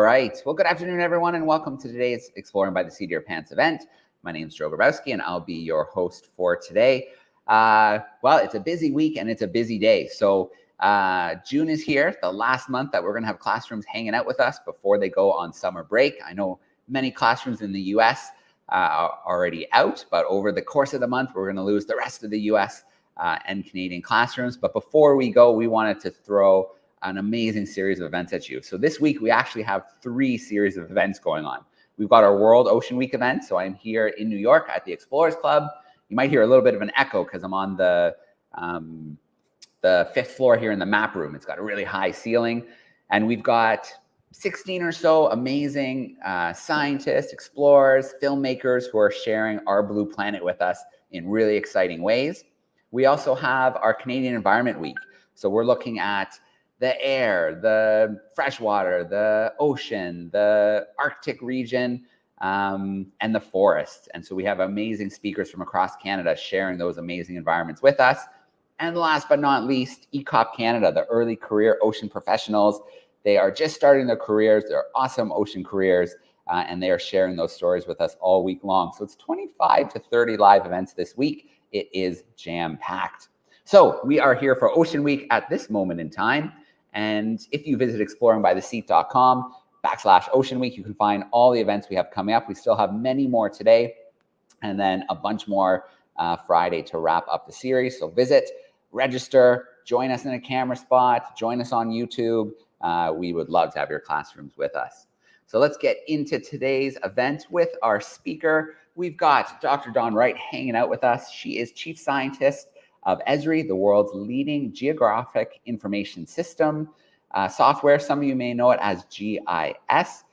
right. Well, good afternoon, everyone, and welcome to today's Exploring by the Seat of Your Pants event. My name is Joe Grabowski, and I'll be your host for today. Well, it's a busy week and it's a busy day. So June is here, the last month that we're going to have classrooms hanging out with us before they go on summer break. I know many classrooms in the U.S. Are already out, but over the course of the month, we're going to lose the rest of the U.S. And Canadian classrooms. But before we go, we wanted to throw an amazing series of events at you. So this week, we actually have 3 series of events going on. We've got our World Ocean Week event. So I'm here in New York at the Explorers Club. You might hear a little bit of an echo because I'm on the 5th floor here in the map room. It's got a really high ceiling. And we've got 16 or so amazing scientists, explorers, filmmakers who are sharing our blue planet with us in really exciting ways. We also have our Canadian Environment Week. So we're looking at the air, the freshwater, the ocean, the Arctic region, and the forests. And so we have amazing speakers from across Canada sharing those amazing environments with us. And last but not least, ECOP Canada, the Early Career Ocean Professionals. They are just starting their careers. They're awesome ocean careers, and they are sharing those stories with us all week long. So it's 25 to 30 live events this week. It is jam-packed. So we are here for Ocean Week at this moment in time. And if you visit exploringbytheseat.com/Ocean Week, you can find all the events we have coming up. We still have many more today, and then a bunch more Friday to wrap up the series. So visit, register, join us in a camera spot, join us on YouTube. We would love to have your classrooms with us. So let's get into today's event with our speaker. We've got Dr. Dawn Wright hanging out with us. She is Chief Scientist of Esri, the world's leading geographic information system software. Some of you may know it as GIS.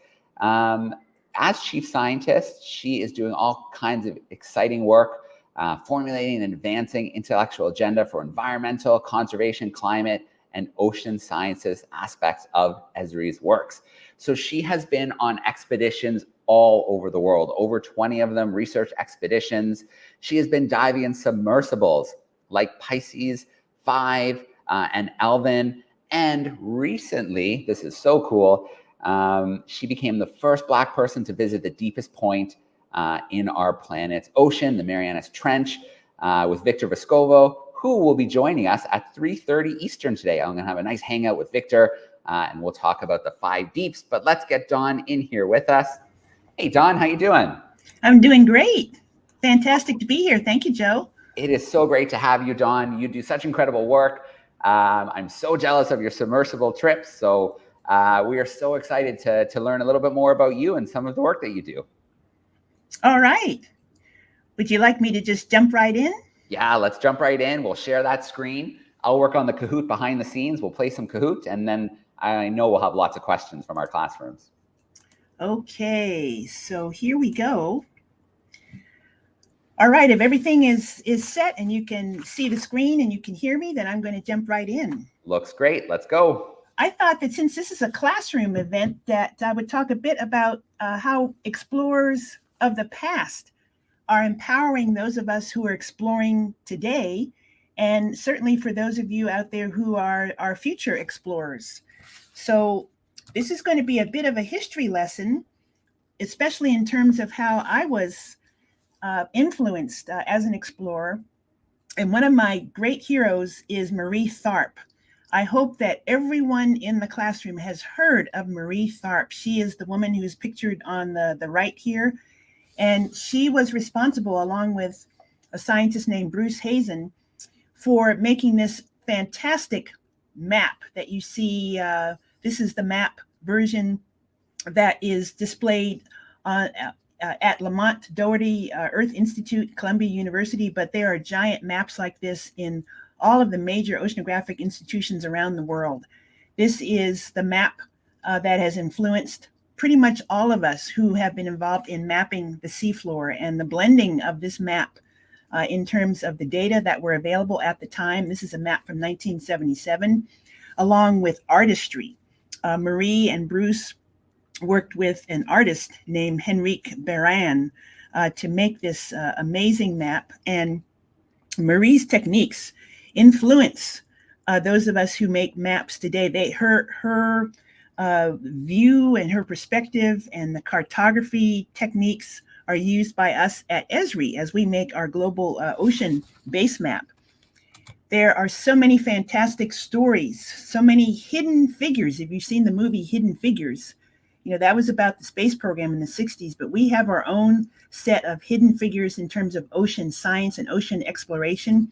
As Chief Scientist, she is doing all kinds of exciting work, formulating and advancing intellectual agenda for environmental, conservation, climate, and ocean sciences aspects of Esri's works. So she has been on expeditions all over the world, over 20 of them, research expeditions. She has been diving in submersibles like Pisces V and Alvin. And recently, this is so cool, she became the first Black person to visit the deepest point in our planet's ocean, the Marianas Trench, with Victor Vescovo, who will be joining us at 3:30 Eastern today. I'm going to have a nice hangout with Victor, and we'll talk about the 5 deeps. But let's get Dawn in here with us. Hey, Dawn, how you doing? I'm doing great. Fantastic to be here. Thank you, Joe. It is so great to have you, Dawn. You do such incredible work. I'm so jealous of your submersible trips. So we are so excited to learn a little bit more about you and some of the work that you do. All right. Would you like me to just jump right in? Yeah, let's jump right in. We'll share that screen. I'll work on the Kahoot behind the scenes. We'll play some Kahoot, and then I know we'll have lots of questions from our classrooms. Okay, so here we go. All right, if everything is set and you can see the screen and you can hear me, then I'm going to jump right in. Looks great. Let's go. I thought that since this is a classroom event, that I would talk a bit about how explorers of the past are empowering those of us who are exploring today, and certainly for those of you out there who are future explorers. So this is going to be a bit of a history lesson, especially in terms of how I was influenced as an explorer. And one of my great heroes is Marie Tharp. I hope that everyone in the classroom has heard of Marie Tharp. She is the woman who's pictured on the right here. And she was responsible, along with a scientist named Bruce Hazen, for making this fantastic map that you see. This is the map version that is displayed at Lamont Doherty Earth Institute, Columbia University, but there are giant maps like this in all of the major oceanographic institutions around the world. This is the map that has influenced pretty much all of us who have been involved in mapping the seafloor, and the blending of this map in terms of the data that were available at the time. This is a map from 1977, along with artistry. Marie and Bruce worked with an artist named Henrique Beran to make this amazing map. And Marie's techniques influence those of us who make maps today. Her view and her perspective and the cartography techniques are used by us at Esri as we make our global ocean base map. There are so many fantastic stories, so many hidden figures. If you've seen the movie Hidden Figures, you know, that was about the space program in the 60s, but we have our own set of hidden figures in terms of ocean science and ocean exploration.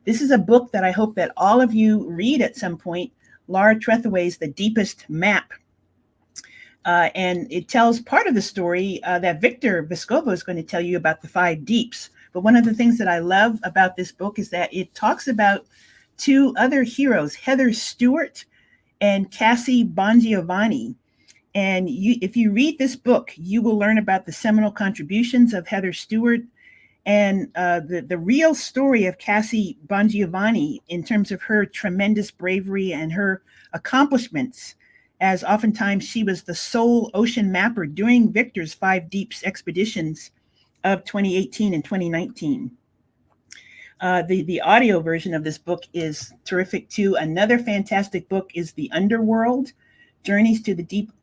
This is a book that I hope that all of you read at some point, Laura Trethewey's The Deepest Map. And it tells part of the story that Victor Vescovo is going to tell you about the 5 deeps. But one of the things that I love about this book is that it talks about 2 other heroes, Heather Stewart and Cassie Bongiovanni. And if you read this book, you will learn about the seminal contributions of Heather Stewart and the real story of Cassie Bongiovanni in terms of her tremendous bravery and her accomplishments, as oftentimes she was the sole ocean mapper during Victor's 5 Deeps expeditions of 2018 and 2019. The audio version of this book is terrific too. Another fantastic book is The Underworld: Journeys to the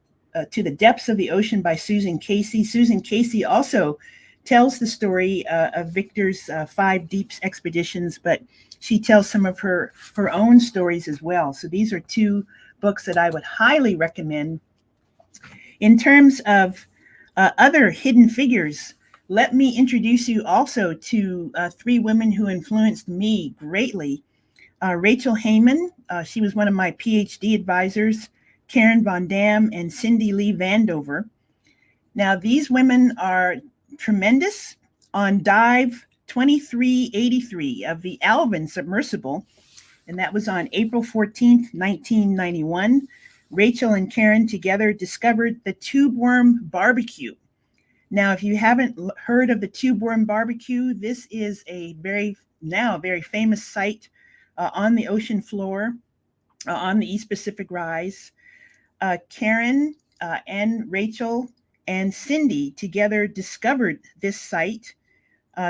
Depths of the Ocean by Susan Casey. Susan Casey also tells the story of Victor's 5 Deeps expeditions, but she tells some of her own stories as well. So these are 2 books that I would highly recommend. In terms of other hidden figures, let me introduce you also to 3 women who influenced me greatly. Rachel Heyman, she was one of my PhD advisors, Karen Von Dam, and Cindy Lee Vandover. Now, these women are tremendous. On dive 2383 of the Alvin submersible, and that was on April 14th, 1991, Rachel and Karen together discovered the tube worm barbecue. Now, if you haven't heard of the tube worm barbecue, this is a very famous site on the ocean floor on the East Pacific Rise. Karen and Rachel and Cindy together discovered this site.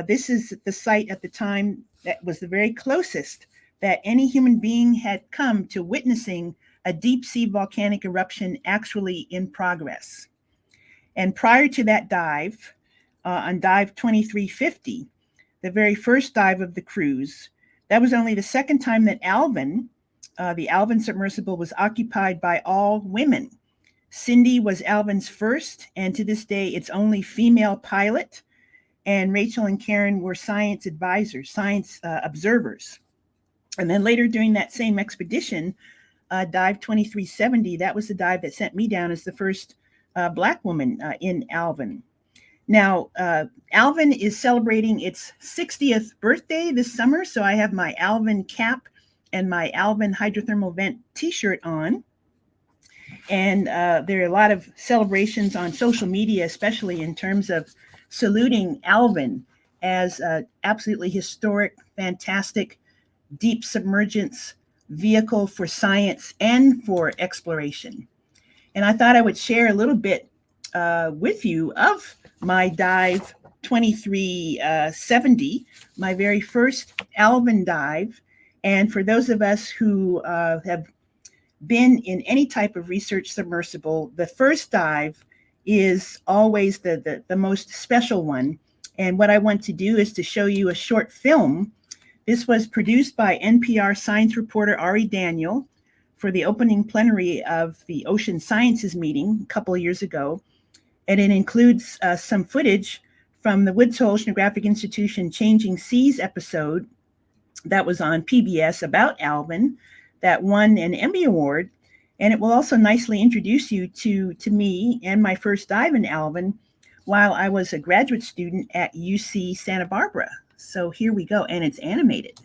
This is the site at the time that was the very closest that any human being had come to witnessing a deep sea volcanic eruption actually in progress. And prior to that dive, on dive 2350, the very first dive of the cruise, that was only the second time that the Alvin submersible was occupied by all women. Cindy was Alvin's first, and to this day, its only female pilot. And Rachel and Karen were science advisors, science observers. And then later during that same expedition, dive 2370, that was the dive that sent me down as the first Black woman in Alvin. Now, Alvin is celebrating its 60th birthday this summer, so I have my Alvin cap and my Alvin hydrothermal vent t-shirt on. And there are a lot of celebrations on social media, especially in terms of saluting Alvin as an absolutely historic, fantastic, deep submergence vehicle for science and for exploration. And I thought I would share a little bit with you of my dive 2370, my very first Alvin dive. And for those of us who have been in any type of research submersible, the first dive is always the most special one. And what I want to do is to show you a short film. This was produced by NPR science reporter Ari Daniel for the opening plenary of the Ocean Sciences meeting a couple of years ago. And it includes some footage from the Woods Hole Oceanographic Institution Changing Seas episode that was on PBS about Alvin that won an Emmy Award. And it will also nicely introduce you to me and my first dive in Alvin while I was a graduate student at UC Santa Barbara. So here we go, and it's animated.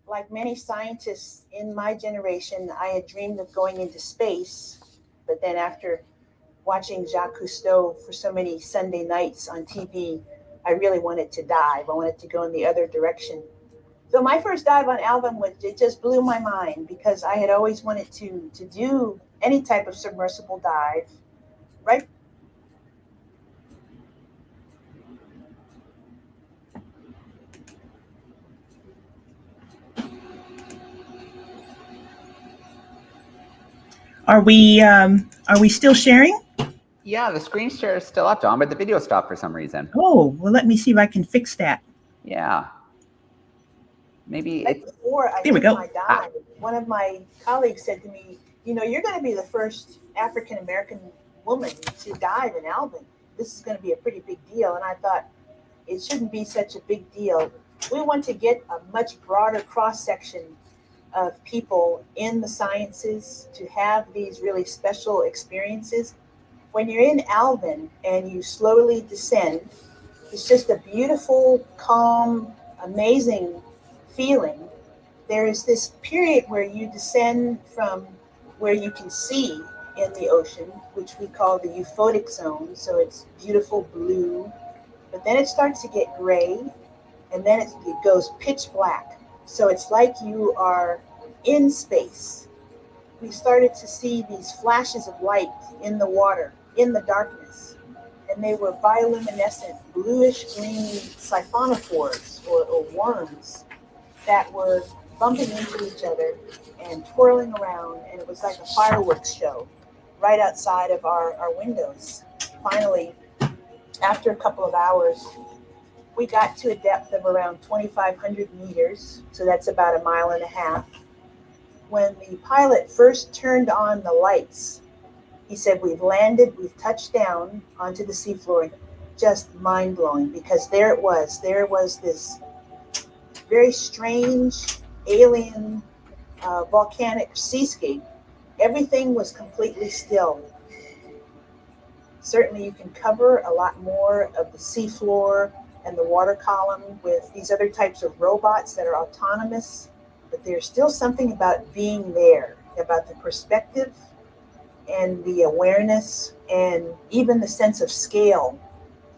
Like many scientists in my generation, I had dreamed of going into space, but then after watching Jacques Cousteau for so many Sunday nights on TV, I really wanted to dive. I wanted to go in the other direction. So my first dive on Alvin, it just blew my mind because I had always wanted to do any type of submersible dive, right? Are we still sharing? Yeah, the screen share is still up, John, but the video stopped for some reason. Oh, well, let me see if I can fix that. Yeah. Maybe Right it's... before I There we took go. my dive, one of my colleagues said to me, you're going to be the first African American woman to dive in Alvin. This is going to be a pretty big deal. And I thought, it shouldn't be such a big deal. We want to get a much broader cross section of people in the sciences to have these really special experiences. When you're in Alvin and you slowly descend, it's just a beautiful, calm, amazing feeling. There is this period where you descend from where you can see in the ocean, which we call the euphotic zone. So it's beautiful blue, but then it starts to get gray, and then it goes pitch black. So it's like you are in space. We started to see these flashes of light in the water, in the darkness, and they were bioluminescent, bluish green siphonophores or worms that were bumping into each other and twirling around, and it was like a fireworks show right outside of our windows. Finally, after a couple of hours, we got to a depth of around 2,500 meters, so that's about a mile and a half. When the pilot first turned on the lights, he said, "We've landed, we've touched down onto the seafloor." Just mind-blowing, because there was this very strange alien volcanic seascape. Everything was completely still. Certainly you can cover a lot more of the seafloor and the water column with these other types of robots that are autonomous, but there's still something about being there, about the perspective and the awareness and even the sense of scale.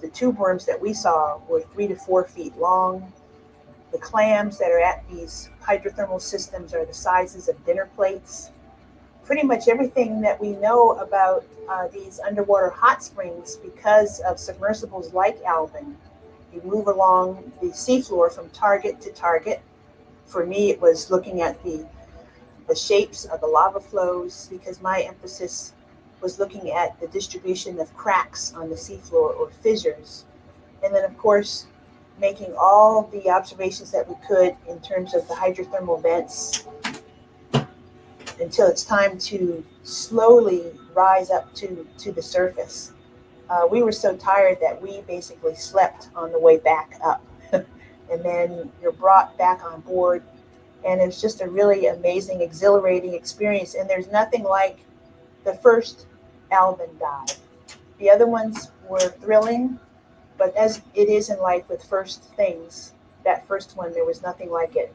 The tube worms that we saw were 3 to 4 feet long. The clams that are at these hydrothermal systems are the sizes of dinner plates. Pretty much everything that we know about these underwater hot springs, because of submersibles like Alvin, you move along the seafloor from target to target. For me, it was looking at the shapes of the lava flows, because my emphasis was looking at the distribution of cracks on the seafloor or fissures. And then, of course, making all the observations that we could in terms of the hydrothermal vents until it's time to slowly rise up to the surface. We were so tired that we basically slept on the way back up. And then you're brought back on board, and it's just a really amazing, exhilarating experience. And there's nothing like the first Alvin dive. The other ones were thrilling, but as it is in life with first things, that first one, there was nothing like it.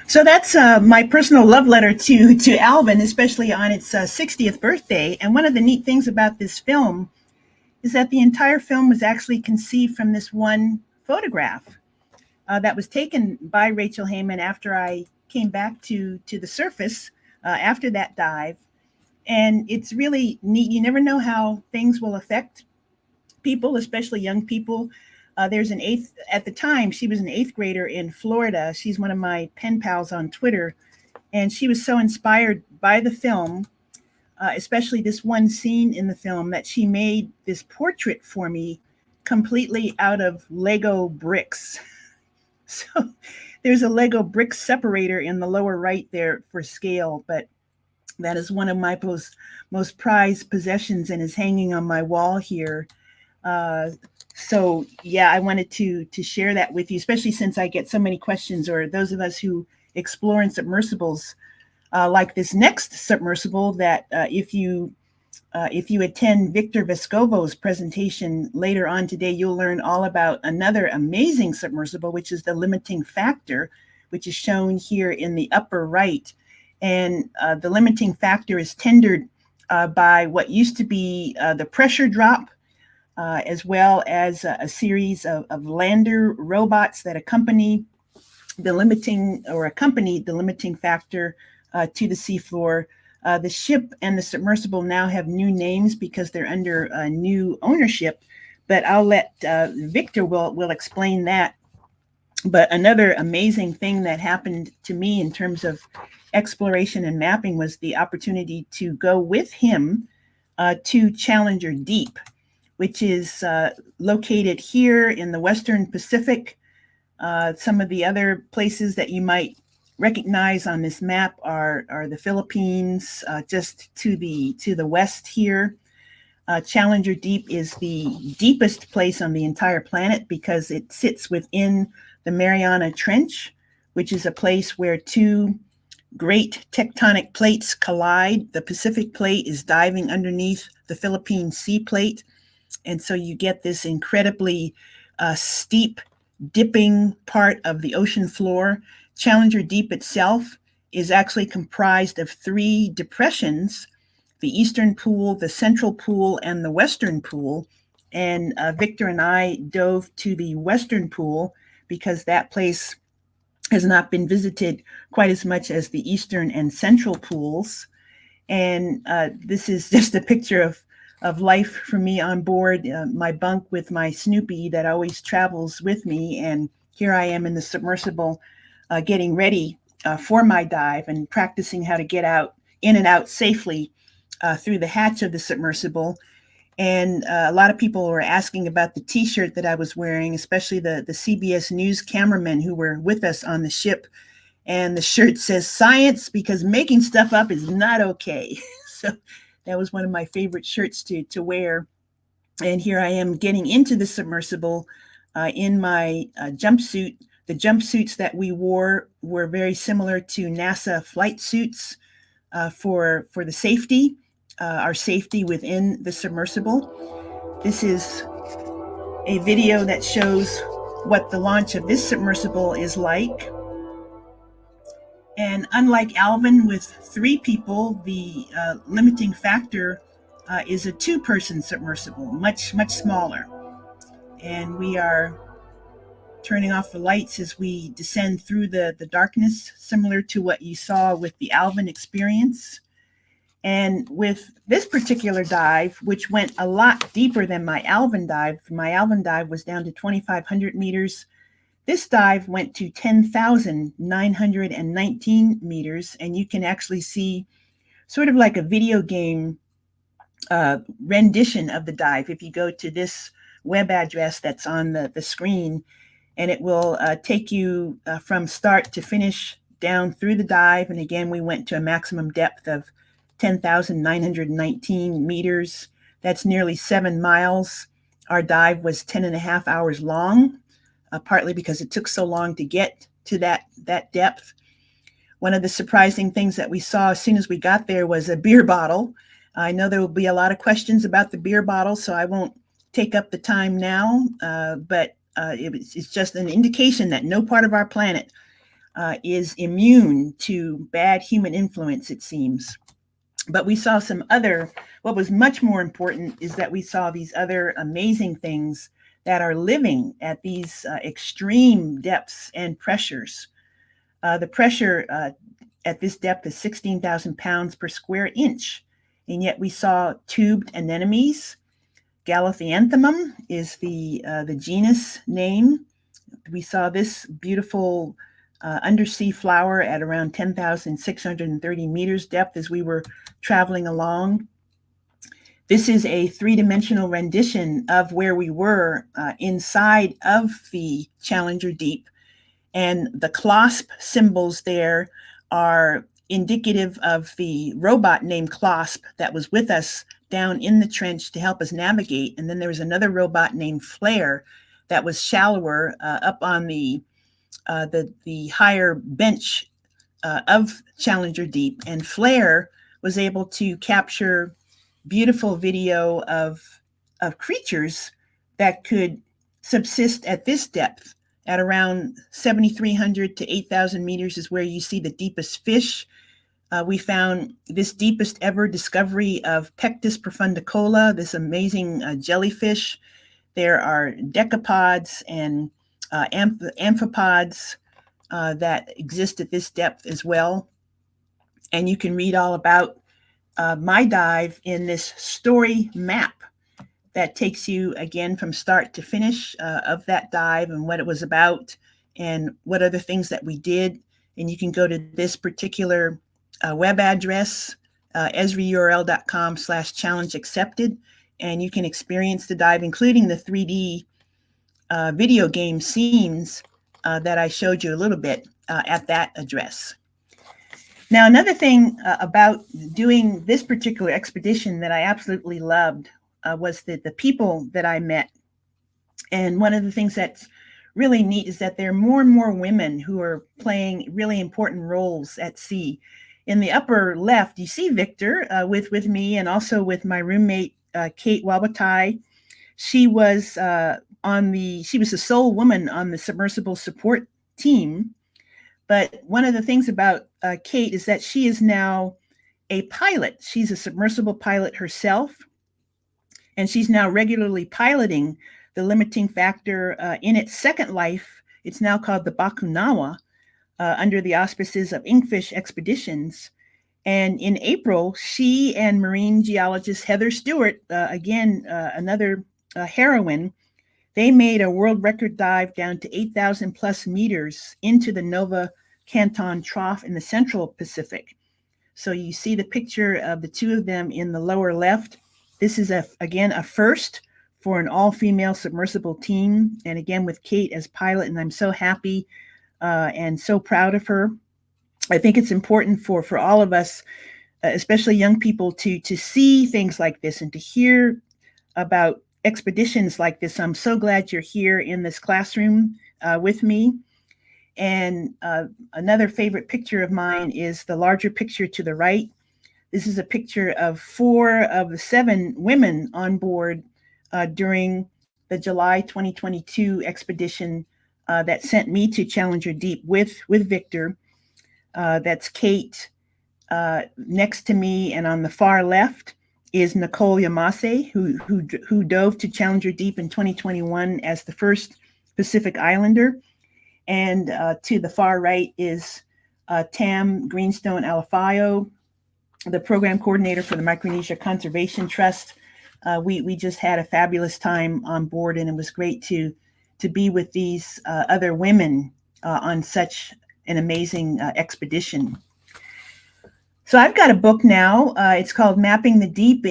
So that's my personal love letter to Alvin, especially on its 60th birthday. And one of the neat things about this film is that the entire film was actually conceived from this one photograph that was taken by Rachel Heyman after I came back to the surface after that dive. And it's really neat. You never know how things will affect people, especially young people. There's an at the time, she was an 8th grader in Florida. She's one of my pen pals on Twitter. And she was so inspired by the film, especially this one scene in the film, that she made this portrait for me completely out of Lego bricks. So there's a Lego brick separator in the lower right there for scale, but that is one of my most prized possessions and is hanging on my wall here. So yeah, I wanted to share that with you, especially since I get so many questions, or those of us who explore in submersibles, like this next submersible that if you attend Victor Vescovo's presentation later on today, you'll learn all about another amazing submersible, which is the limiting factor, which is shown here in the upper right. And the limiting factor is tendered by what used to be the pressure drop, as well as a series of lander robots that accompany the limiting factor to the seafloor. The ship and the submersible now have new names because they're under new ownership, but I'll let Victor will explain that But another amazing thing that happened to me in terms of exploration and mapping was the opportunity to go with him to Challenger Deep, which is located here in the Western Pacific. Some of the other places that you might recognize on this map are the Philippines, just to the west here. Challenger Deep is the deepest place on the entire planet because it sits within the Mariana Trench, which is a place where two great tectonic plates collide. The Pacific plate is diving underneath the Philippine Sea plate. And so you get this incredibly steep, dipping part of the ocean floor. Challenger Deep itself is actually comprised of three depressions: the Eastern Pool, the Central Pool, and the Western Pool. And Victor and I dove to the Western Pool because that place has not been visited quite as much as the Eastern and Central Pools. And this is just a picture of life for me on board my bunk with my Snoopy that always travels with me. And here I am in the submersible getting ready for my dive and practicing how to get out in and out safely through the hatch of the submersible. And a lot of people were asking about the t-shirt that I was wearing, especially the CBS News cameramen who were with us on the ship. And the shirt says science, because making stuff up is not okay. So that was one of my favorite shirts to wear. And here I am getting into the submersible in my jumpsuit. The jumpsuits that we wore were very similar to NASA flight suits for the safety, our safety within the submersible. This is a video that shows what the launch of this submersible is like. And unlike Alvin with 3 people, the limiting factor is a 2-person submersible, much smaller. And we are turning off the lights as we descend through the darkness, similar to what you saw with the Alvin experience. And with this particular dive, which went a lot deeper than my Alvin dive was down to 2,500 meters. This dive went to 10,919 meters, and you can actually see sort of like a video game rendition of the dive if you go to this web address that's on the screen, and it will take you from start to finish down through the dive. And again, we went to a maximum depth of 10,919 meters. That's nearly 7 miles. Our dive was 10.5 hours long. Partly because it took so long to get to that depth. One of the surprising things that we saw as soon as we got there was a beer bottle. I know there will be a lot of questions about the beer bottle, so I won't take up the time now, but it's just an indication that no part of our planet is immune to bad human influence, it seems. But we saw some other, what was much more important is that we saw these other amazing things that are living at these extreme depths and pressures. The pressure at this depth is 16,000 pounds per square inch. And yet we saw tubed anemones. Galathyanthemum is the genus name. We saw this beautiful undersea flower at around 10,630 meters depth as we were traveling along. This is a 3-dimensional rendition of where we were inside of the Challenger Deep. And the CLOSP symbols there are indicative of the robot named CLOSP that was with us down in the trench to help us navigate. And then there was another robot named Flare that was shallower up on the higher bench of Challenger Deep. And Flare was able to capture beautiful video of creatures that could subsist at this depth. At around 7,300 to 8,000 meters is where you see the deepest fish. We found this deepest ever discovery of Pectus profundicola, this amazing jellyfish. There are decapods and amphipods that exist at this depth as well. And you can read all about my dive in this story map that takes you again from start to finish of that dive and what it was about and what are the things that we did. And you can go to this particular web address, esriurl.com/challenge accepted, and you can experience the dive, including the 3D video game scenes that I showed you a little bit at that address. Now, another thing about doing this particular expedition that I absolutely loved was the people that I met. And one of the things that's really neat is that there are more and more women who are playing really important roles at sea. In the upper left, you see Victor with me, and also with my roommate, Kate Wabatai. She was the sole woman on the submersible support team. But one of the things about Kate is that she is now a pilot. She's a submersible pilot herself, and she's now regularly piloting the limiting factor in its second life. It's now called the Bakunawa, under the auspices of Inkfish Expeditions. And in April, she and marine geologist Heather Stewart, another heroine, they made a world record dive down to 8,000 plus meters into the Nova Canton Trough in the Central Pacific. So you see the picture of the two of them in the lower left. This is, again, a first for an all-female submersible team, and again with Kate as pilot, and I'm so happy and so proud of her. I think it's important for all of us, especially young people, to see things like this and to hear about expeditions like this. I'm so glad you're here in this classroom with me. And another favorite picture of mine is the larger picture to the right. This is a picture of 4 of the 7 women on board during the July 2022 expedition that sent me to Challenger Deep with Victor. That's Kate next to me, and on the far left is Nicole Yamase, who dove to Challenger Deep in 2021 as the first Pacific Islander. And to the far right is Tam Greenstone Alafayo, the program coordinator for the Micronesia Conservation Trust. We just had a fabulous time on board, and it was great to be with these other women on such an amazing expedition. So I've got a book now. It's called Mapping the Deep.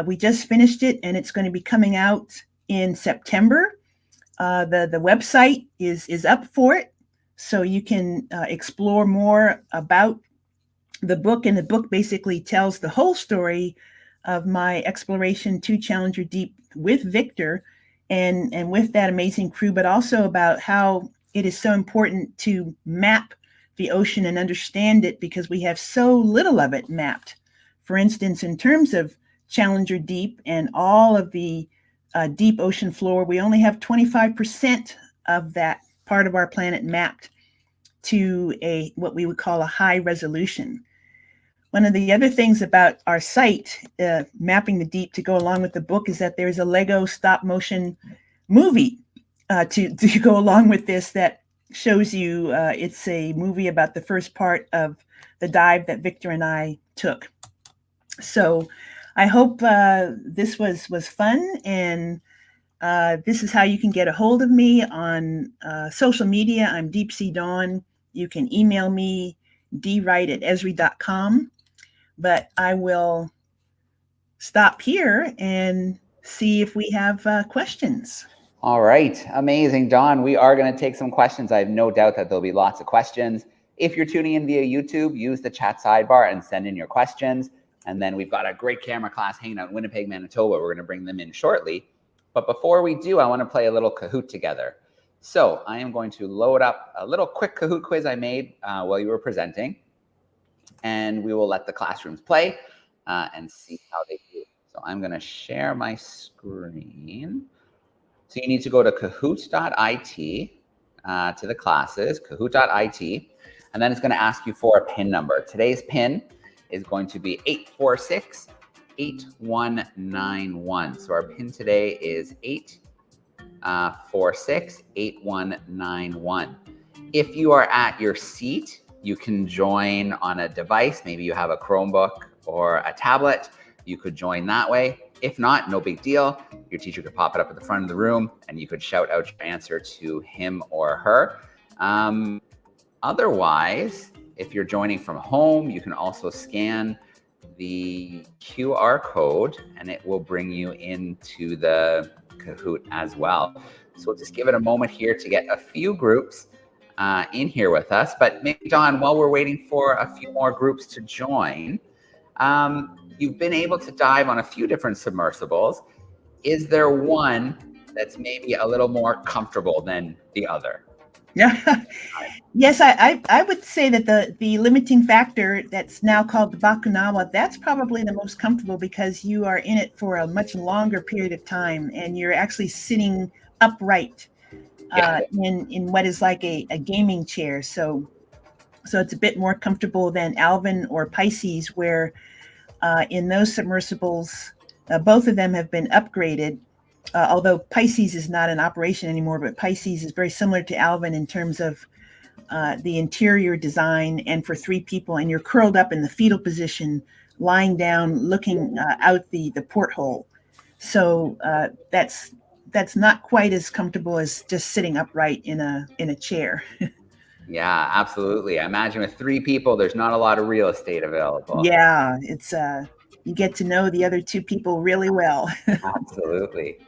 We just finished it, and it's going to be coming out in September. The website is up for it, so you can explore more about the book. And the book basically tells the whole story of my exploration to Challenger Deep with Victor and with that amazing crew, but also about how it is so important to map the ocean and understand it, because we have so little of it mapped. For instance, in terms of Challenger Deep and all of the deep ocean floor, we only have 25% of that part of our planet mapped to what we would call a high resolution. One of the other things about our site, Mapping the Deep, to go along with the book, is that there's a Lego stop motion movie to go along with this that shows you, it's a movie about the first part of the dive that Victor and I took. So I hope this was fun, and this is how you can get a hold of me on social media. I'm Deep Sea Dawn. You can email me, dwright@esri.com. But I will stop here and see if we have questions. All right, amazing, Dawn. We are going to take some questions. I have no doubt that there'll be lots of questions. If you're tuning in via YouTube, use the chat sidebar and send in your questions. And then we've got a great camera class hanging out in Winnipeg, Manitoba. We're going to bring them in shortly. But before we do, I want to play a little Kahoot together. So I am going to load up a little quick Kahoot quiz I made while you were presenting. And we will let the classrooms play and see how they do. So I'm going to share my screen. So you need to go to kahoot.it to the classes, kahoot.it, and then it's going to ask you for a PIN number. Today's PIN is going to be 846-8191. So our PIN today is 846-8191. If you are at your seat, you can join on a device. Maybe you have a Chromebook or a tablet. You could join that way. If not, no big deal. Your teacher could pop it up at the front of the room and you could shout out your answer to him or her. Otherwise, if you're joining from home, you can also scan the QR code and it will bring you into the Kahoot as well. So we'll just give it a moment here to get a few groups in here with us. But maybe, Don, while we're waiting for a few more groups to join, you've been able to dive on a few different submersibles. Is there one that's maybe a little more comfortable than the other? Yeah. Yes, I would say that the limiting factor that's now called the Bakunawa, that's probably the most comfortable because you are in it for a much longer period of time and you're actually sitting upright in what is like a gaming chair. So it's a bit more comfortable than Alvin or Pisces, where in those submersibles, both of them have been upgraded. Although Pisces is not in operation anymore, but Pisces is very similar to Alvin in terms of the interior design, and for 3 people, and you're curled up in the fetal position, lying down, looking out the porthole. So that's not quite as comfortable as just sitting upright in a chair. Yeah, absolutely. I imagine with 3 people, there's not a lot of real estate available. Yeah, it's you get to know the other 2 people really well. Absolutely.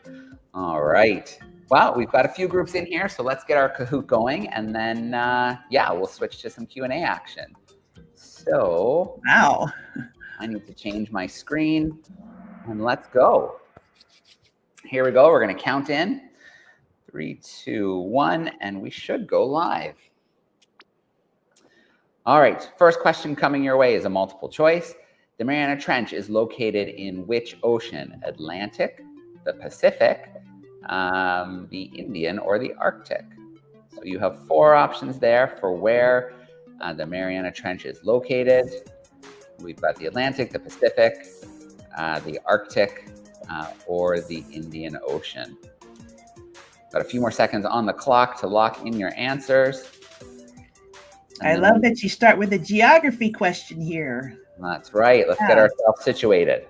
All right. Well, we've got a few groups in here, so let's get our Kahoot going, and then we'll switch to some Q&A action. So, Wow. I need to change my screen, and let's go. Here we go. We're going to count in 3, 2, 1, and we should go live. All right. First question coming your way is a multiple choice. The Mariana Trench is located in which ocean? Atlantic, the Pacific, the Indian, or the Arctic? So you have 4 options there for where the Mariana Trench is located. We've got the Atlantic, the Pacific, the Arctic, or the Indian Ocean. Got a few more seconds on the clock to lock in your answers. I love that you start with a geography question here. That's right. Let's get ourselves situated.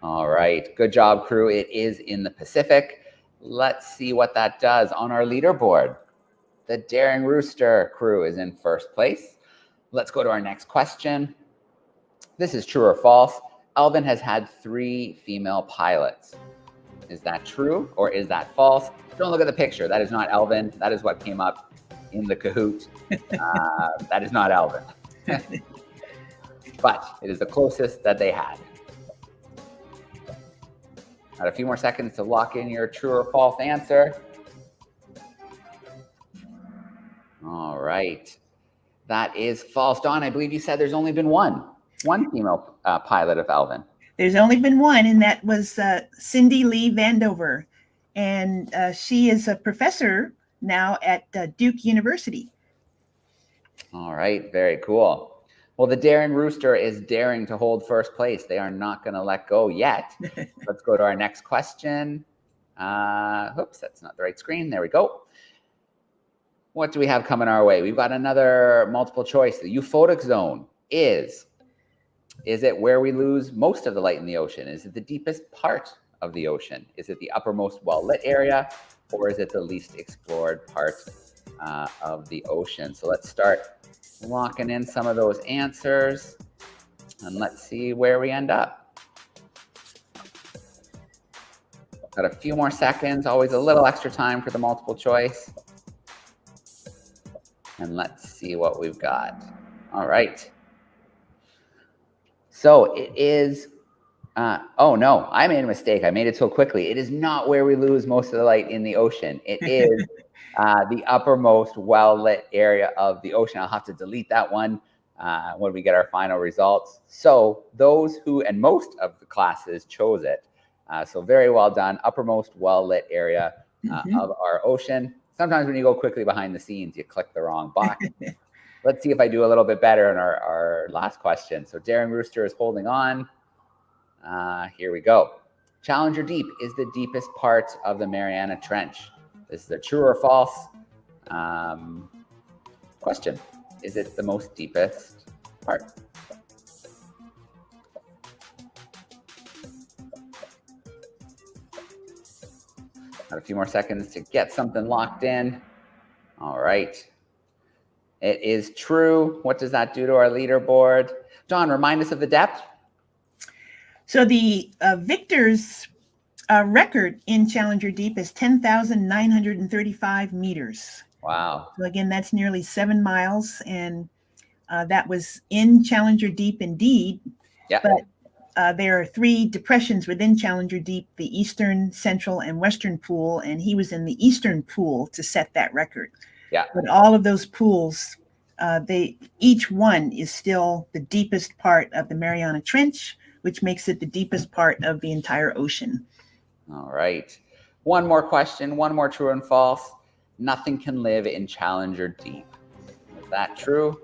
All right. Good job, crew. It is in the Pacific. Let's see what that does on our leaderboard. The Daring Rooster crew is in first place. Let's go to our next question. This is true or false. Alvin has had 3 female pilots. Is that true or is that false? Don't look at the picture. That is not Alvin. That is what came up in the Kahoot. That is not Alvin. But it is the closest that they had. Got a few more seconds to lock in your true or false answer. All right. That is false. Dawn, I believe you said there's only been one female pilot of Alvin. There's only been one, and that was Cindy Lee Vandover. And she is a professor now at Duke University. All right. Very cool. Well, the Daring Rooster is daring to hold first place. They are not going to let go yet. Let's go to our next question. Oops, that's not the right screen. There we go. What do we have coming our way? We've got another multiple choice. The euphotic zone is it where we lose most of the light in the ocean? Is it the deepest part of the ocean? Is it the uppermost well-lit area? Or is it the least explored part of the ocean? So let's start locking in some of those answers, and let's see where we end up. Got a few more seconds, always a little extra time for the multiple choice. And let's see what we've got. All right. So it is, oh no, I made a mistake. I made it so quickly. It is not where we lose most of the light in the ocean. It is the uppermost well-lit area of the ocean. I'll have to delete that one when we get our final results. So those who, and most of the classes chose it. So very well done. Uppermost well-lit area of our ocean. Sometimes when you go quickly behind the scenes, you click the wrong box. Let's see if I do a little bit better in our last question. So Daring Rooster is holding on. Here we go. Challenger Deep is the deepest part of the Mariana Trench. This is a true or false question. Is it the most deepest part? Got a few more seconds to get something locked in. All right. It is true. What does that do to our leaderboard? John, remind us of the depth. So the victor's record in Challenger Deep is 10,935 meters. Wow. So again, that's nearly 7 miles, and that was in Challenger Deep indeed. Yeah. But there are 3 depressions within Challenger Deep, the eastern, central, and western pool, and he was in the eastern pool to set that record. Yeah. But all of those pools, each one is still the deepest part of the Mariana Trench, which makes it the deepest part of the entire ocean. All right. One more question, one more true and false. Nothing can live in Challenger Deep. Is that true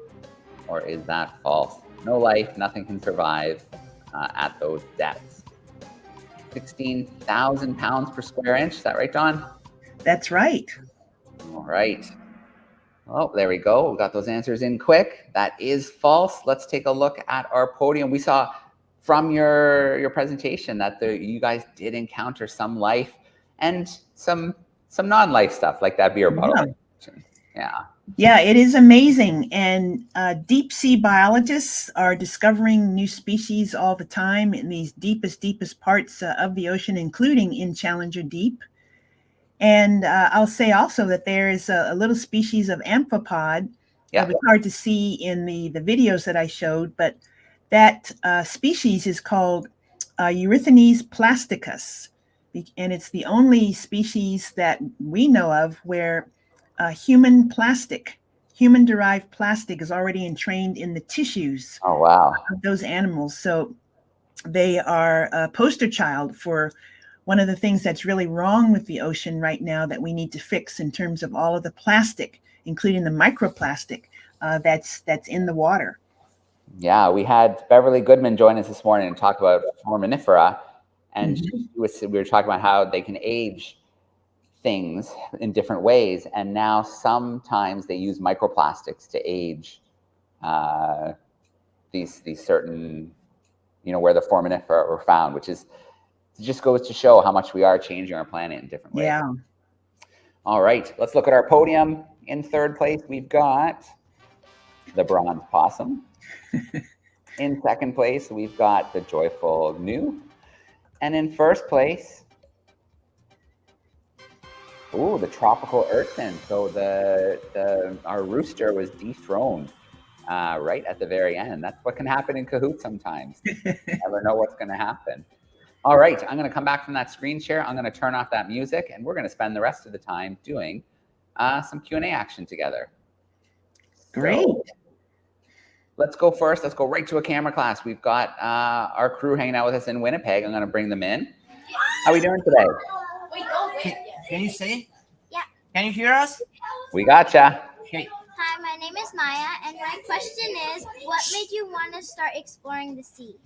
or is that false? No life, nothing can survive at those depths. 16,000 pounds per square inch. Is that right, Don? That's right. All right. Oh, there we go. We got those answers in quick. That is false. Let's take a look at our podium. We saw from your presentation that you guys did encounter some life and some non-life stuff like that beer bottle. Yeah. Yeah, it is amazing. And deep sea biologists are discovering new species all the time in these deepest parts of the ocean, including in Challenger Deep. And I'll say also that there is a little species of amphipod. Yeah. It was hard to see in the videos that I showed, but that species is called Erythrines plasticus. And it's the only species that we know of where human-derived plastic is already entrained in the tissues Oh, wow. of those animals. So they are a poster child for one of the things that's really wrong with the ocean right now that we need to fix in terms of all of the plastic, including the microplastic that's in the water. Yeah, we had Beverly Goodman join us this morning and talk about foraminifera, and we were talking about how they can age things in different ways, and now sometimes they use microplastics to age these certain, where the foraminifera were found, which is just goes to show how much we are changing our planet in different ways. Yeah. All right, let's look at our podium. In third place, we've got the bronze possum. In second place, we've got the joyful gnu. And in first place, the tropical urchin. So our rooster was dethroned right at the very end. That's what can happen in Kahoot sometimes. You never know what's going to happen. All right, I'm going to come back from that screen share. I'm going to turn off that music, and we're going to spend the rest of the time doing some Q&A action together. Great. So, let's go first. Let's go right to a camera class. We've got our crew hanging out with us in Winnipeg. I'm going to bring them in. How are we doing today? Can you say? Yeah. Can you hear us? We gotcha. Okay. Hi, my name is Maya, and my question is, what made you want to start exploring the sea?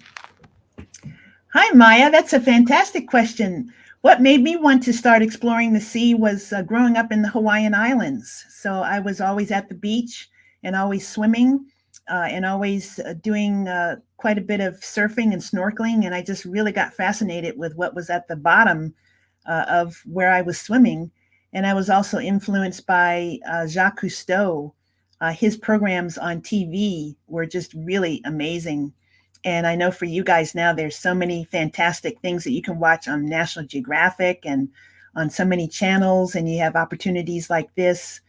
Hi, Maya. That's a fantastic question. What made me want to start exploring the sea was growing up in the Hawaiian Islands. So I was always at the beach and always swimming and always doing quite a bit of surfing and snorkeling. And I just really got fascinated with what was at the bottom of where I was swimming. And I was also influenced by Jacques Cousteau. His programs on TV were just really amazing. And I know for you guys now, there's so many fantastic things that you can watch on National Geographic and on so many channels. And you have opportunities like this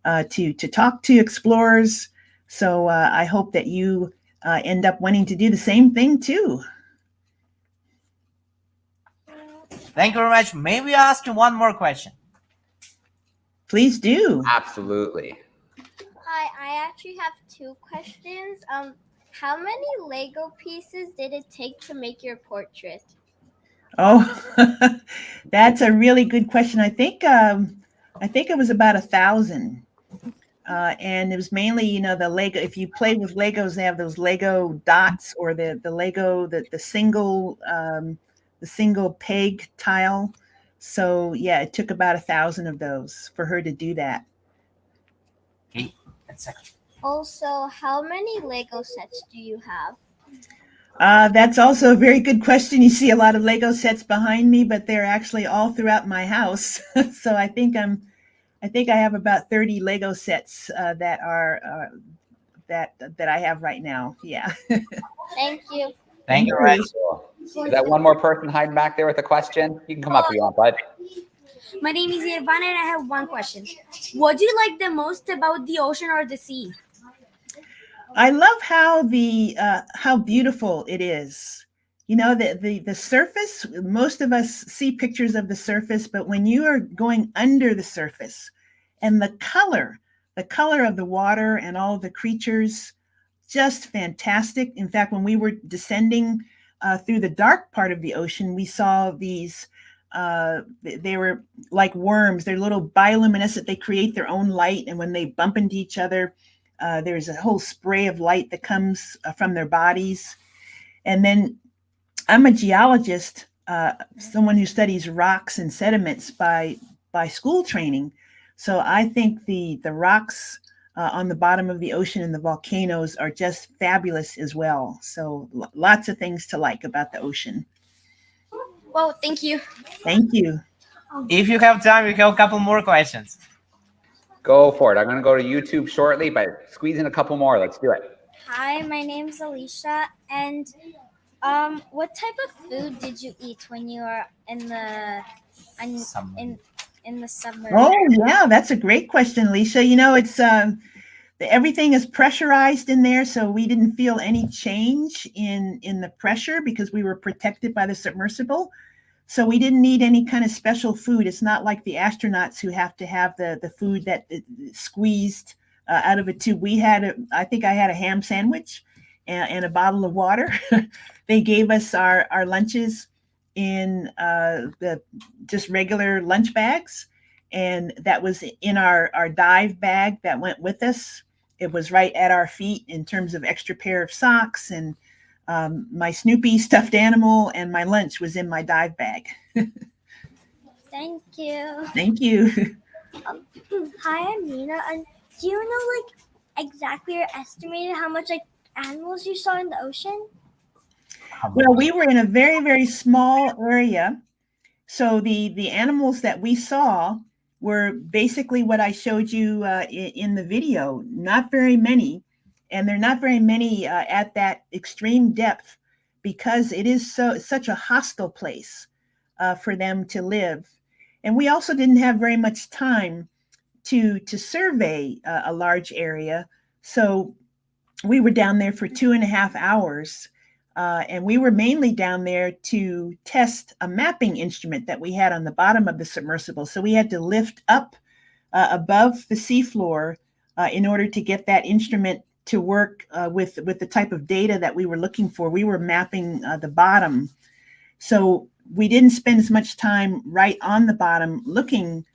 to talk to explorers. So I hope that you end up wanting to do the same thing too. Thank you very much. May we ask you one more question? Please do. Absolutely. Hi, I actually have 2 questions. How many Lego pieces did it take to make your portrait? Oh, that's a really good question. I think it was about 1,000. And it was mainly, the Lego. If you play with Legos, they have those Lego dots or the Lego, the single peg tile. So yeah, it took about 1,000 of those for her to do that. Okay, that's it. Also, how many Lego sets do you have? That's also a very good question. You see a lot of Lego sets behind me, but they're actually all throughout my house. So I think I'm I think I have about 30 Lego sets that are that I have right now. Yeah. Thank you. Thank you, Thank Rich. Cool. Is that one more person hiding back there with a question? You can come up if you want, bud. My name is Irvan and I have one question. What do you like the most about the ocean or the sea? I love how beautiful it is. You know, the surface, most of us see pictures of the surface, but when you are going under the surface and the color of the water and all of the creatures, just fantastic. In fact, when we were descending through the dark part of the ocean, we saw these, they were like worms. They're little bioluminescent. They create their own light. And when they bump into each other, there's a whole spray of light that comes from their bodies. And then I'm a geologist, someone who studies rocks and sediments by school training. So I think the rocks on the bottom of the ocean and the volcanoes are just fabulous as well. So lots of things to like about the ocean. Well, thank you. Thank you. If you have time, we have a couple more questions. Oh. Go for it. I'm going to go to YouTube shortly, but squeeze in a couple more. Let's do it. Hi, my name's Alicia, and what type of food did you eat when you were in the in the submarine? Oh, yeah, that's a great question, Alicia. You know, it's everything is pressurized in there, so we didn't feel any change in the pressure because we were protected by the submersible. So we didn't need any kind of special food. It's not like the astronauts who have to have the food that squeezed out of a tube. I think I had a ham sandwich and a bottle of water. They gave us our lunches in the just regular lunch bags. And that was in our dive bag that went with us. It was right at our feet in terms of extra pair of socks, and my Snoopy stuffed animal and my lunch was in my dive bag. Thank you. Thank you. Hi, I'm Nina, and do you know exactly or estimated how much animals you saw in the ocean? Well, we were in a very, very small area. So the animals that we saw were basically what I showed you in the video, not very many. And they're not very many at that extreme depth because it is such a hostile place for them to live. And we also didn't have very much time to survey a large area. So we were down there for 2.5 hours. And we were mainly down there to test a mapping instrument that we had on the bottom of the submersible. So we had to lift up above the seafloor in order to get that instrument to work with the type of data that we were looking for. We were mapping the bottom. So we didn't spend as much time right on the bottom looking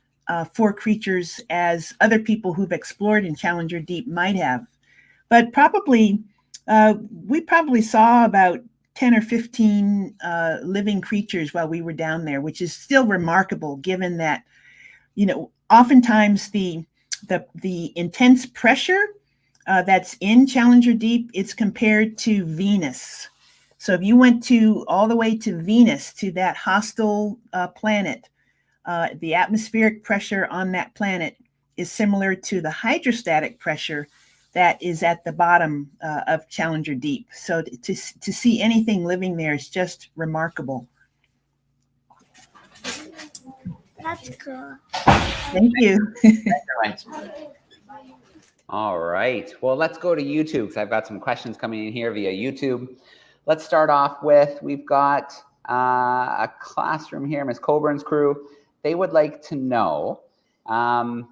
for creatures as other people who've explored in Challenger Deep might have. But we probably saw about 10 or 15 living creatures while we were down there, which is still remarkable given that, oftentimes the intense pressure that's in Challenger Deep, it's compared to Venus. So if you went all the way to Venus, to that hostile planet, the atmospheric pressure on that planet is similar to the hydrostatic pressure that is at the bottom of Challenger Deep. So to see anything living there is just remarkable. That's cool. Thank you. All right. Well, let's go to YouTube because I've got some questions coming in here via YouTube. Let's start off with, we've got a classroom here, Ms. Coburn's crew. They would like to know about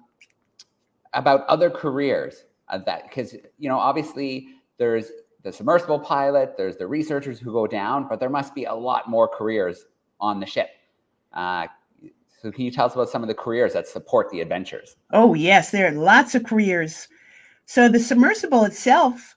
other careers that, because, obviously there's the submersible pilot, there's the researchers who go down, but there must be a lot more careers on the ship. So can you tell us about some of the careers that support the adventures? Oh, yes, there are lots of careers. So the submersible itself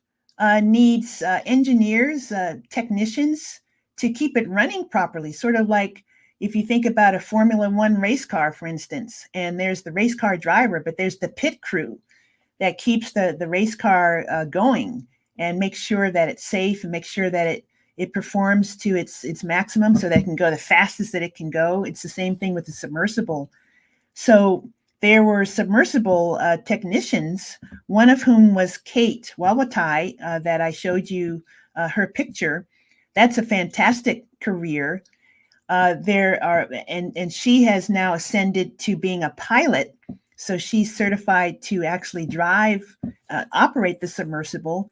needs engineers, technicians to keep it running properly, sort of like if you think about a Formula One race car, for instance, and there's the race car driver, but there's the pit crew that keeps the race car going and makes sure that it's safe and makes sure that it performs to its maximum so that it can go the fastest that it can go. It's the same thing with the submersible. So there were submersible technicians, one of whom was Kate Wawatai, that I showed you her picture. That's a fantastic career. There are, and she has now ascended to being a pilot. So she's certified to actually drive, operate the submersible.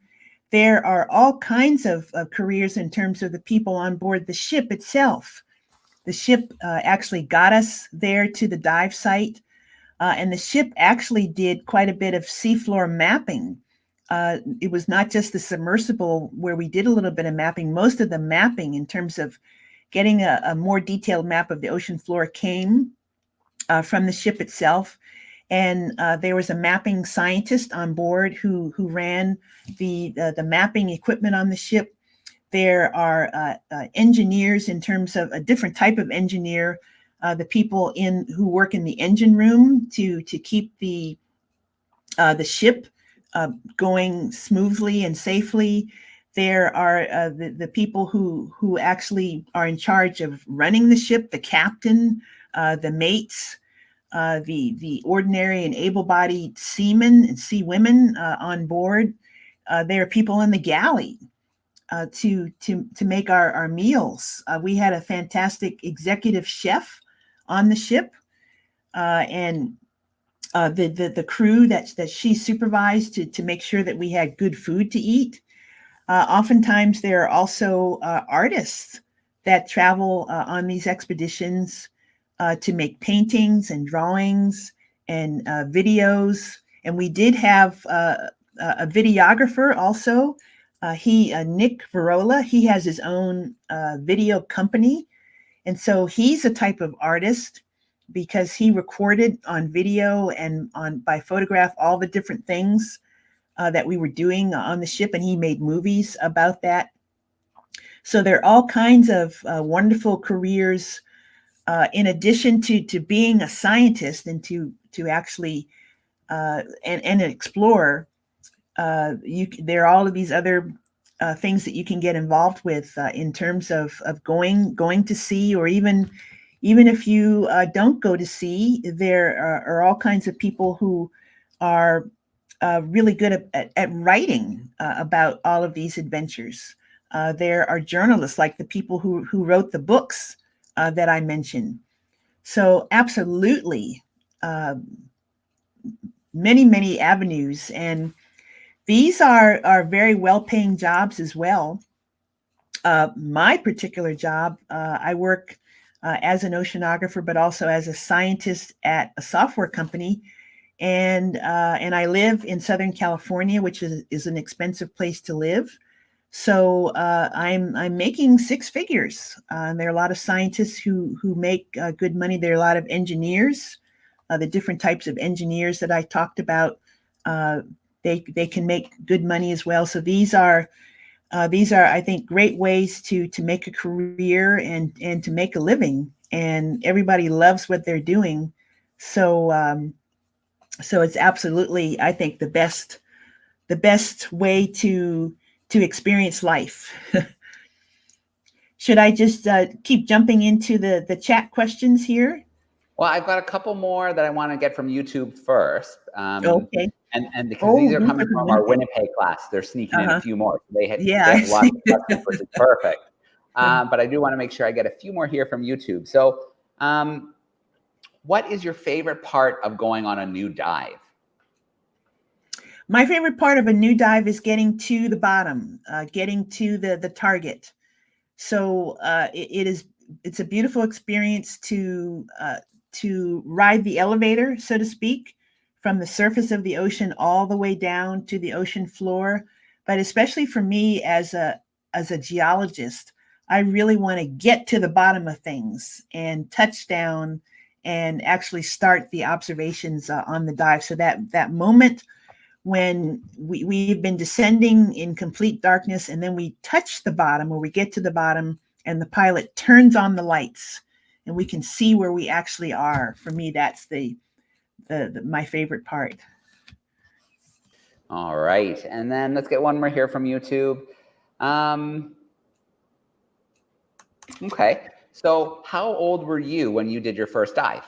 There are all kinds of careers in terms of the people on board the ship itself. The ship actually got us there to the dive site, and the ship actually did quite a bit of seafloor mapping. It was not just the submersible where we did a little bit of mapping. Most of the mapping in terms of getting a more detailed map of the ocean floor came from the ship itself. And there was a mapping scientist on board who ran the mapping equipment on the ship. There are engineers in terms of a different type of engineer, the people who work in the engine room to keep the ship going smoothly and safely. There are the people who actually are in charge of running the ship, the captain, the mates, the ordinary and able-bodied seamen and seawomen on board. There are people in the galley to make our meals. We had a fantastic executive chef on the ship, and the crew that she supervised to make sure that we had good food to eat. Oftentimes, there are also artists that travel on these expeditions to make paintings and drawings and videos. And we did have a videographer also. Nick Varola, he has his own video company. And so he's a type of artist because he recorded on video and by photograph all the different things that we were doing on the ship, and he made movies about that. So there are all kinds of wonderful careers in addition to being a scientist and to actually and an explorer. There are all of these other things that you can get involved with in terms of going to sea, or even if you don't go to sea, there are all kinds of people who are really good at writing about all of these adventures. There are journalists like the people who wrote the books that I mentioned. So absolutely, many avenues, and these are very well-paying jobs as well. My particular job, I work as an oceanographer, but also as a scientist at a software company. And I live in Southern California, which is an expensive place to live. So I'm making six figures. And there are a lot of scientists who make good money. There are a lot of engineers, the different types of engineers that I talked about. They can make good money as well. So these are I think great ways to make a career and to make a living. And everybody loves what they're doing. So so it's absolutely, I think, the best way to experience life. Should I just keep jumping into the chat questions here? Well, I've got a couple more that I want to get from YouTube first. Okay. And because these are these coming are from good. our Winnipeg class, they're sneaking in a few more. So they have I lots see. of questions, which is perfect. But I do want to make sure I get a few more here from YouTube. So what is your favorite part of going on a new dive? My favorite part of a new dive is getting to the bottom, getting to the target. So it's a beautiful experience to ride the elevator, so to speak, from the surface of the ocean all the way down to the ocean floor. But especially for me as a geologist, I really want to get to the bottom of things and touch down and actually start the observations on the dive. So that moment when we've been descending in complete darkness, and then we touch the bottom, or we get to the bottom, and the pilot turns on the lights, and we can see where we actually are. For me, that's my favorite part. All right, and then let's get one more here from YouTube. Okay, so how old were you when you did your first dive?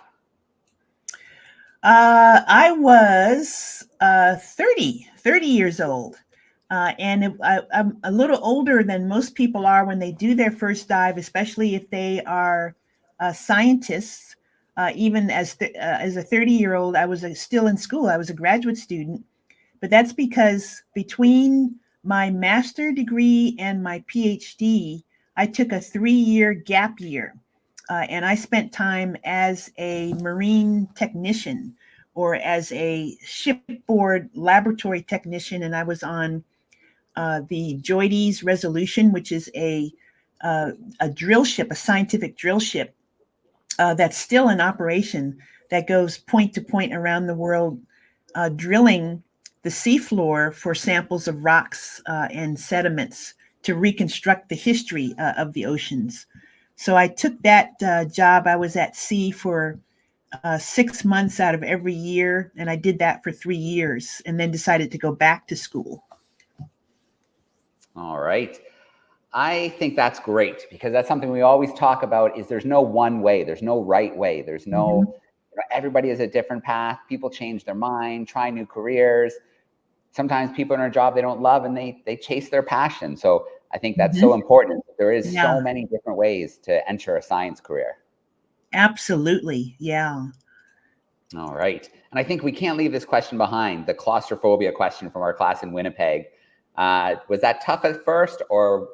I was 30 years old. I'm a little older than most people are when they do their first dive, especially if they are scientists. Even as a 30-year-old, I was still in school. I was a graduate student, but that's because between my master degree and my PhD, I took a 3-year gap year. And I spent time as a marine technician or as a shipboard laboratory technician. And I was on the JOIDES Resolution, which is a drill ship, a scientific drill ship that's still in operation that goes point to point around the world, drilling the seafloor for samples of rocks and sediments to reconstruct the history of the oceans. So I took that job. I was at sea for 6 months out of every year, and I did that for 3 years and then decided to go back to school. All right. I think that's great because that's something we always talk about is there's no one way. There's no right way. There's no, everybody has a different path. People change their mind, try new careers. Sometimes people in a job they don't love and they chase their passion. So I think that's so important. There is so many different ways to enter a science career. Absolutely. Yeah. All right. And I think we can't leave this question behind, the claustrophobia question from our class in Winnipeg. Was that tough at first, or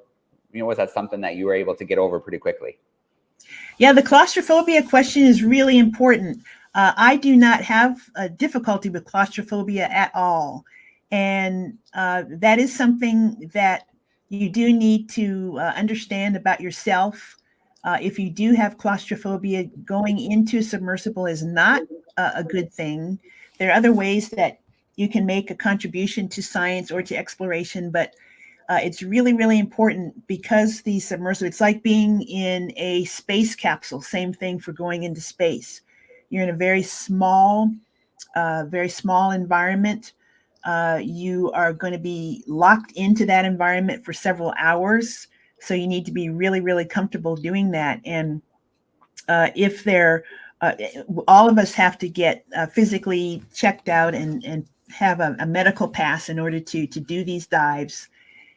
was that something that you were able to get over pretty quickly? Yeah, the claustrophobia question is really important. I do not have a difficulty with claustrophobia at all. And that is something that you do need to understand about yourself. If you do have claustrophobia, going into submersible is not a good thing. There are other ways that you can make a contribution to science or to exploration, but it's really, really important because the submersible, it's like being in a space capsule, same thing for going into space. You're in a very small environment. You are going to be locked into that environment for several hours. So you need to be really, really comfortable doing that. And all of us have to get physically checked out and have a medical pass in order to do these dives.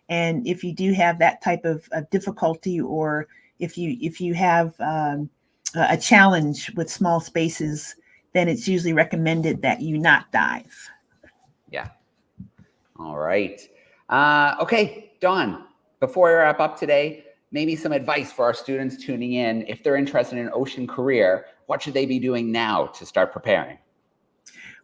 And if you do have that type of difficulty, or if you have a challenge with small spaces, then it's usually recommended that you not dive. Yeah. All right. Okay, Dawn, before we wrap up today, maybe some advice for our students tuning in. If they're interested in an ocean career, what should they be doing now to start preparing?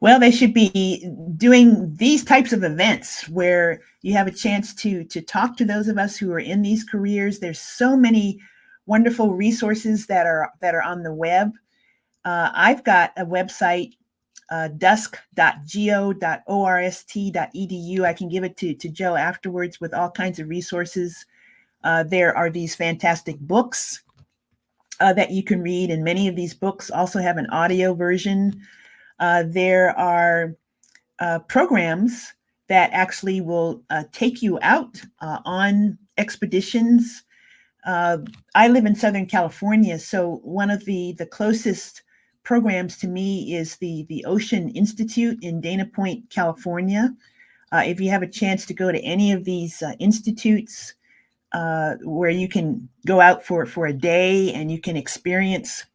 Well, they should be doing these types of events where you have a chance to talk to those of us who are in these careers. There's so many wonderful resources that are on the web. I've got a website, dusk.geo.orst.edu. I can give it to Joe afterwards with all kinds of resources. There are these fantastic books that you can read, and many of these books also have an audio version. There are programs that actually will take you out on expeditions. I live in Southern California, so one of the closest programs to me is the Ocean Institute in Dana Point, California. If you have a chance to go to any of these institutes where you can go out for a day and you can experience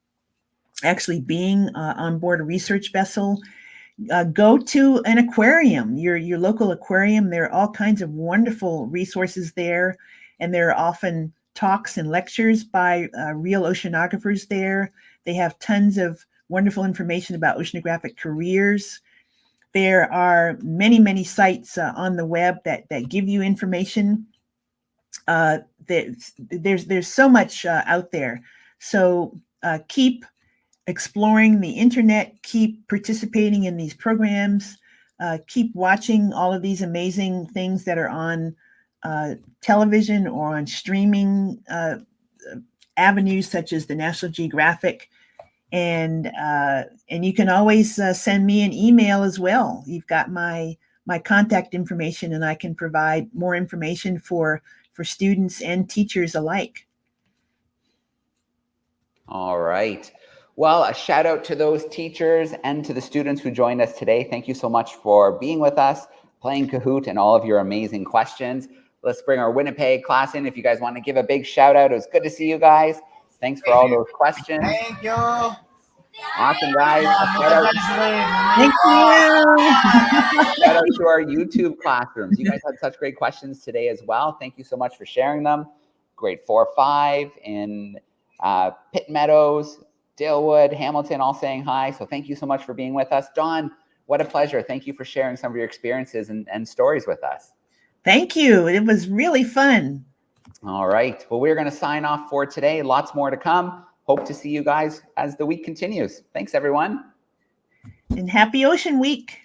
actually being on board a research vessel, go to an aquarium, your local aquarium. There are all kinds of wonderful resources there, and there are often talks and lectures by real oceanographers there. They have tons of wonderful information about oceanographic careers. There are many, many sites on the web that give you information. There's so much out there. So keep exploring the internet, keep participating in these programs, keep watching all of these amazing things that are on television or on streaming avenues such as the National Geographic. And you can always send me an email as well. You've got my contact information, and I can provide more information for students and teachers alike. All right. Well, a shout out to those teachers and to the students who joined us today. Thank you so much for being with us, playing Kahoot, and all of your amazing questions. Let's bring our Winnipeg class in. If you guys want to give a big shout out, it was good to see you guys. Thanks for all those questions. Thank you. Awesome, guys. Shout out, Thank you. shout out to our YouTube classrooms. You guys had such great questions today as well. Thank you so much for sharing them. Grade 4, 5 in Pitt Meadows, Dalewood, Hamilton, all saying hi. So thank you so much for being with us. Dawn, what a pleasure. Thank you for sharing some of your experiences and stories with us. Thank you. It was really fun. All right. Well, we're going to sign off for today. Lots more to come. Hope to see you guys as the week continues. Thanks, everyone. And happy Ocean Week.